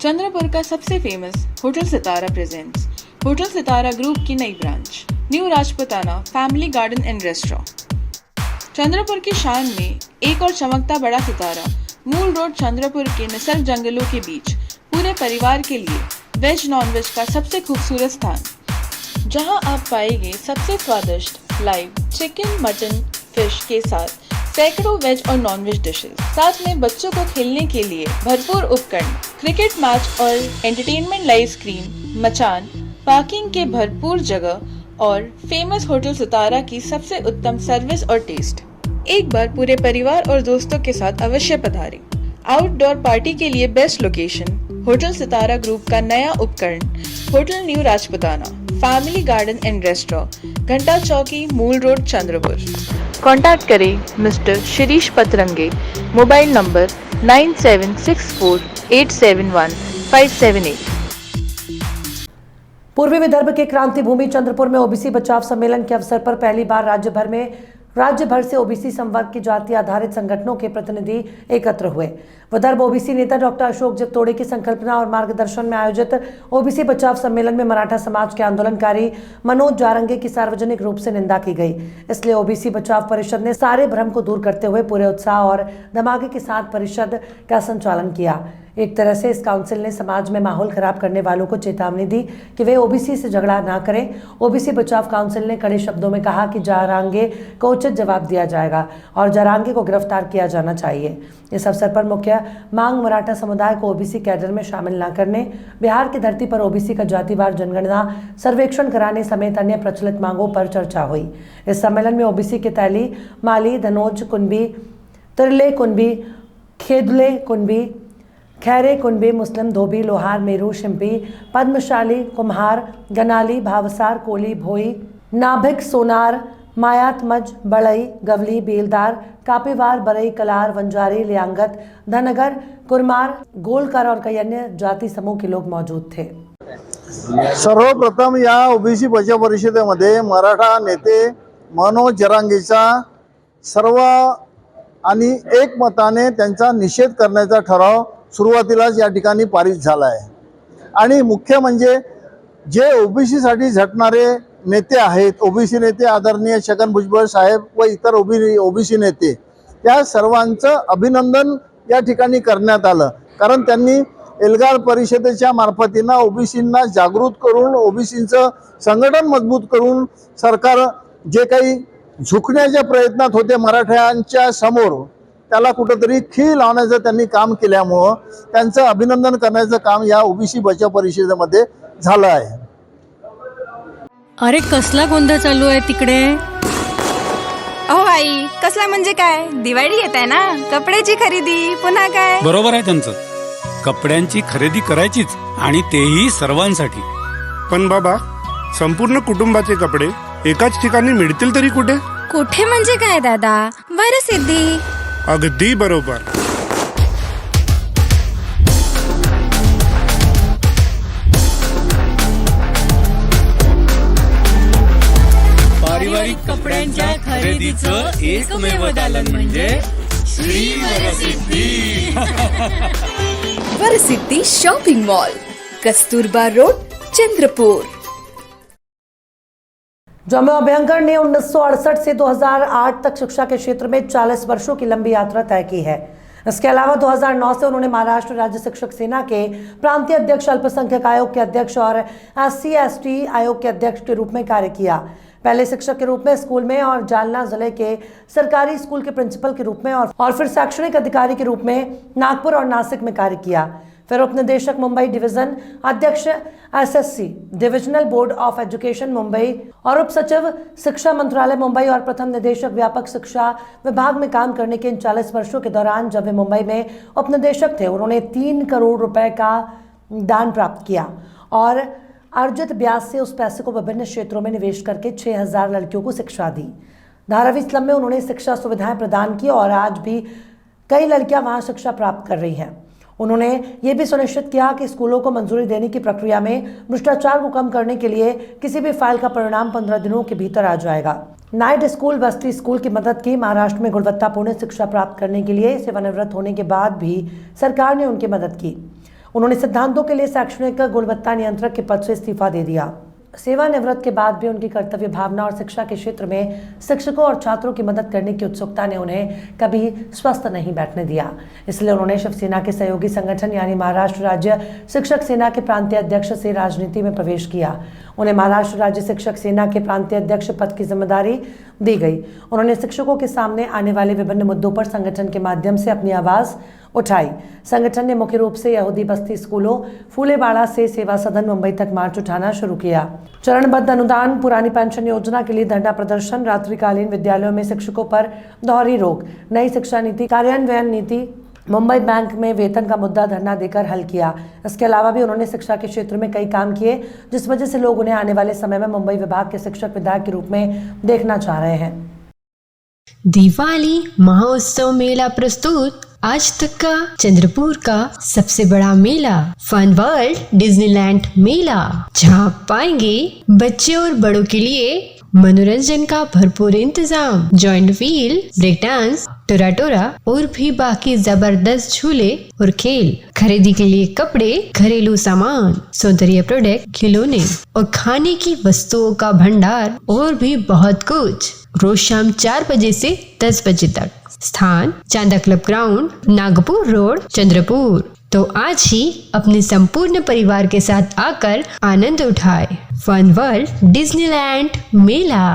चंद्रपुर का सबसे famous hotel सितारा presents hotel सितारा group की नई branch new Rajputana family garden and restaurant. Chandrapur की शान में एक और चमकता बड़ा सितारा मूल रोड चंद्रपुर के निसर्ग जंगलों के बीच पूरे परिवार के लिए वेज नॉन वेज का सबसे खूबसूरत स्थान, जहां आप पाएंगे सबसे स्वादिष्ट लाइव चिकन मटन फिश के साथ सैकड़ों वेज और नॉन वेज डिशेस, साथ में बच्चों को खेलने के लिए भरपूर उपकरण, क्रिकेट मैच और एंटरटेनमेंट लाइव स्क्रीन, मचान, पार्किंग के भरपूर जगह और फेमस होटल सितारा की सबसे उत्तम सर्विस और टेस्ट। एक बार पूरे परिवार और दोस्तों के साथ अवश्य पधारें। आउटडोर पार्टी के लिए बेस्ट लोकेशन होटल सितारा ग्रुप का नया उपकरण hotel new Rajputana family garden and restaurant, घंटा चौकी, मूल रोड, चंद्रपुर। कॉन्टैक्ट करें मिस्टर शिरीष पतरंगे, मोबाइल नंबर 9764871578। पूर्वी विदर्भ के क्रांति भूमि चंद्रपुर में ओबीसी बचाव सम्मेलन के अवसर पर पहली बार राज्य भर से ओबीसी संवर्ग की जाति आधारित संगठनों के प्रतिनिधि एकत्र हुए। विदर्भ ओबीसी नेता डॉक्टर अशोक जगतोड़े की संकल्पना और मार्गदर्शन में आयोजित ओबीसी बचाव सम्मेलन में मराठा समाज के आंदोलनकारी मनोज जारंगे की सार्वजनिक रूप से निंदा की गई। इसलिए ओबीसी बचाव परिषद ने सारे भ्रम को दूर करते हुए पूरे उत्साह और धमाके के साथ परिषद का संचालन किया। एक तरह से इस काउंसिल ने समाज में माहौल खराब करने वालों को चेतावनी दी कि वे ओबीसी से झगड़ा ना करें। ओबीसी बचाव काउंसिल ने कड़े शब्दों में कहा कि जारंगे को उचित जवाब दिया जाएगा और जारंगे को गिरफ्तार किया जाना चाहिए। इस अवसर पर मुख्य मांग मराठा समुदाय को ओबीसी कैडर में शामिल न करने, बिहार की धरती पर ओबीसी का जातिवार जनगणना सर्वेक्षण कराने समेत अन्य प्रचलित मांगों पर चर्चा हुई। इस सम्मेलन में ओबीसी के तैली, माली, धनोज कुंबी, तिरले कुंबी, खेदले कुंबी, खैरे कुंबी, मुस्लिम, धोबी, लोहार, मेरू, शिंपी, पद्मशाली, कुम्हार, गनाली, भावसार, कोली, भोई, नाभिक, सोनार, मायात, मज, बड़ई, गवली, बेलदार, कापेवार, बरई, कलार, वंजारी, लियांगत, धनगर, कुरमार, गोलकर और कई अन्य जाति समूह के लोग मौजूद थे। सर्वप्रथम या ओबीसी बचाव परिषदेमध्ये मराठा नेते मनोज जरांगेचा सर्व आणि एकमताने त्यांचा निषेध करण्याचा ठराव सुरुवातीलाच या ठिकाणी पारित झाला आहे। आणि मुख्य म्हणजे जे ओबीसी साठी झटणारे नेते आहेत, ओबीसी नेते आदरणीय छगन भुजबळ साहेब व इतर ओबीसी नेते, त्या सर्वांचं अभिनंदन या ठिकाणी करण्यात आलं। कारण त्यांनी एल्गार परिषदेच्या मार्फतीने ओबीसींना जागृत करून, ओबीसींचं संघटन मजबूत करून सरकार जे काही झुकण्याच्या प्रयत्नात होते मराठ्यांच्या समोर, त्याला कुठेतरी खीळ लावण्याचं त्यांनी काम केल्यामुळे त्यांचं अभिनंदन करण्याचं काम या ओबीसी बचाव परिषदेमध्ये झालं आहे। अरे कसला गोंधळ चालू आहे तिकडे? अहो आई, कसला म्हणजे काय? दिवाळी येत आहे ना, कपड्याची खरेदी पुन्हा काय? बरोबर आहे त्यांचं, कपड्यांची खरेदी करायचीच आणि तेही सर्वांसाठी। पण बाबा, संपूर्ण कुटुंबाचे कपडे एकाच ठिकाणी मिळतील तरी कुठे? कुठे म्हणजे काय दादा? वरसिद्धी। अगदी बरोबर। पारिवारिक कपड्यांच्या खरेदीचं एकमेव दालन म्हणजे Shri Varsiddhi. Varsiddhi shopping mall, Kasturba road, Chandrapur. Jammu Abhyankar ने 1968 से 2008 तक शिक्षा के क्षेत्र में 40 वर्षों की लंबी यात्रा तय की है। इसके अलावा 2009 से उन्होंने महाराष्ट्र राज्य शिक्षक सेना के प्रांतीय अध्यक्ष, अल्पसंख्यक आयोग के अध्यक्ष और SC/ST आयोग के अध्यक्ष के रूप में कार्य किया। पहले शिक्षक के रूप में स्कूल में और जालना जिले के सरकारी स्कूल के प्रिंसिपल के रूप में और फिर शैक्षणिक अधिकारी के रूप में नागपुर और नासिक में कार्य किया। फिर उपनिदेशक मुंबई डिवीजन, अध्यक्ष SSC divisional board of education Mumbai और उप सचिव शिक्षा मंत्रालय मुंबई और प्रथम निदेशक व्यापक शिक्षा विभाग में काम करने के इन 40 वर्षों के दौरान जब वे मुंबई में उपनिदेशक थे, उन्होंने 3 करोड़ रुपए का दान प्राप्त किया और अर्जित ब्याज से उस पैसे को विभिन्न क्षेत्रों में निवेश करके 6000 लड़कियों को शिक्षा दी। धारावी स्लम में उन्होंने शिक्षा सुविधाएं प्रदान की और आज भी कई लड़कियां वहां शिक्षा प्राप्त कर रही हैं। उन्होंने ये भी सुनिश्चित किया कि स्कूलों को मंजूरी देने की प्रक्रिया में भ्रष्टाचार को कम करने के लिए किसी भी फाइल का परिणाम 15 दिनों के भीतर आ जाएगा। नाइट स्कूल, बस्ती स्कूल की मदद की। महाराष्ट्र में गुणवत्तापूर्ण शिक्षा प्राप्त करने के लिए सेवानिवृत्त होने के बाद भी सरकार ने उनकी मदद की। उन्होंने सिद्धांतों के लिए शैक्षणिक गुणवत्ता नियंत्रक के पद से इस्तीफा दे दिया। सेवानिवृत्त के बाद भी उनकी कर्तव्य भावना और शिक्षा के क्षेत्र में शिक्षकों और छात्रों की मदद करने की उत्सुकता ने उन्हें कभी स्वस्थ नहीं बैठने दिया। इसलिए उन्होंने शिवसेना के सहयोगी संगठन यानी महाराष्ट्र राज्य शिक्षक सेना के प्रांतीय अध्यक्ष से राजनीति में प्रवेश किया। उन्हें महाराष्ट्र राज्य शिक्षक सेना के प्रांतीय अध्यक्ष पद की जिम्मेदारी दी गई। उन्होंने शिक्षकों के सामने आने वाले विभिन्न मुद्दों पर संगठन के माध्यम से अपनी आवाज उठाई। संगठन ने मुख्य रूप से यहूदी बस्ती स्कूलों, फूलेवाड़ा से सेवा सदन मुंबई तक मार्च उठाना शुरू किया। चरणबद्ध अनुदान, पुरानी पेंशन योजना के लिए धरना प्रदर्शन, रात्रिकालीन विद्यालयों में शिक्षकों पर दोहरी रोक, नई शिक्षा नीति कार्यान्वयन नीति, मुंबई बैंक में वेतन का मुद्दा धरना देकर हल किया। इसके अलावा भी उन्होंने शिक्षा के क्षेत्र में कई काम किए, जिस वजह से लोग उन्हें आने वाले समय में मुंबई विभाग के शिक्षक विधायक के रूप में देखना चाह रहे हैं। दिवाली महोत्सव मेला प्रस्तुत आज तक का चंद्रपुर का सबसे बड़ा मेला फन वर्ल्ड डिज्नीलैंड मेला, जहां पाएंगे बच्चे और बड़ों के लिए मनोरंजन का भरपूर इंतजाम, जॉइंट व्हील, ब्रेक डांस, टोरा टोरा और भी बाकी जबरदस्त झूले और खेल, खरीदी के लिए कपड़े, घरेलू सामान, सौंदर्य प्रोडक्ट, खिलौने और खाने की वस्तुओं का भंडार और भी बहुत कुछ। रोज शाम 4 बजे से 10 बजे तक। स्थान Chanda club ground, Nagpur road, Chandrapur. तो आज ही अपने संपूर्ण परिवार के साथ आकर आनंद उठाए फन वर्ल्ड डिज्नीलैंड मेला।